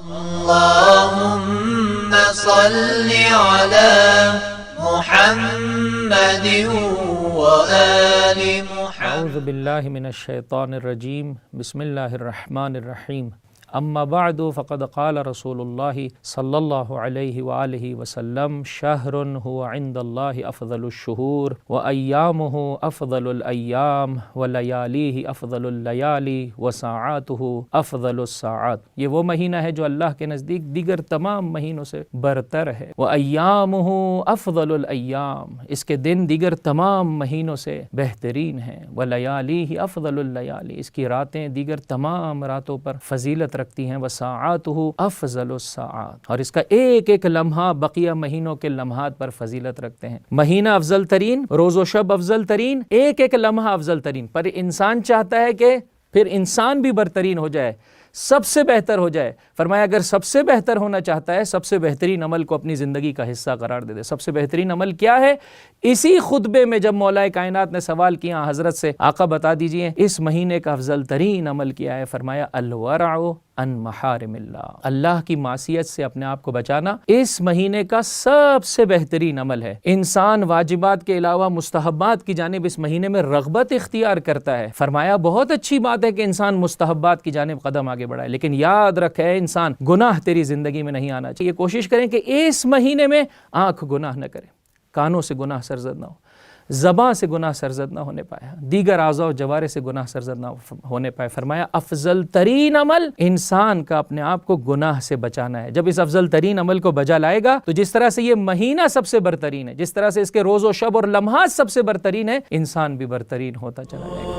اللهم صل على محمد وآل محمد. اعوذ باللہ من الشیطان الرجیم. بسم اللہ الرحمن الرحیم. اما بعد فقد قال رسول اللہ صلی اللہ علیہ وآلہ وسلم شہر هو عند اللہ افضل الشہور وایامہ افضل الایام ولیالیہ افضل اللیالی وساعاتہ افضل الساعات. یہ وہ مہینہ ہے جو اللہ کے نزدیک دیگر تمام مہینوں سے برتر ہے. وایامہ افضل الایام، اس کے دن دیگر تمام مہینوں سے بہترین ہیں. ولیالیہ افضل اللیالی، اس کی راتیں دیگر تمام راتوں پر فضیلت رکھتی ہیں. وساعاتہ افضل الساعات، اور اس کا ایک ایک لمحہ بقیہ مہینوں کے لمحات پر فضیلت رکھتے ہیں. مہینہ افضل ترین، روز و شب افضل ترین، ایک ایک لمحہ افضل ترین. پر انسان چاہتا ہے کہ پھر انسان بھی برترین ہو جائے، سب سے بہتر ہو جائے. فرمایا اگر سب سے بہتر ہونا چاہتا ہے، سب سے بہترین عمل کو اپنی زندگی کا حصہ قرار دے دے. سب سے بہترین عمل کیا ہے؟ اسی خطبے میں جب مولا کائنات نے سوال کیا حضرت سے، آقا بتا دیجئے اس مہینے کا افضل ترین عمل کیا ہے؟ فرمایا الورع عن محارم اللہ، اللہ کی معصیت سے اپنے آپ کو بچانا اس مہینے کا سب سے بہترین عمل ہے. انسان واجبات کے علاوہ مستحبات کی جانب اس مہینے میں رغبت اختیار کرتا ہے. فرمایا بہت اچھی بات ہے کہ انسان مستحبات کی جانب قدم آگے بڑھائے، لیکن یاد رکھے انسان گناہ تیری زندگی میں نہیں آنا چاہیے. کوشش کریں کہ اس مہینے میں آنکھ گناہ نہ کرے، کانوں سے گناہ سرزد نہ ہو، زباں سے گناہ سرزد نہ ہونے پائے، دیگر اعضاء و جوارح سے گناہ سرزد نہ ہونے پائے. فرمایا افضل ترین عمل انسان کا اپنے آپ کو گناہ سے بچانا ہے. جب اس افضل ترین عمل کو بجا لائے گا تو جس طرح سے یہ مہینہ سب سے برترین ہے، جس طرح سے اس کے روز و شب اور لمحات سب سے برترین ہے، انسان بھی برترین ہوتا چلا جائے گا.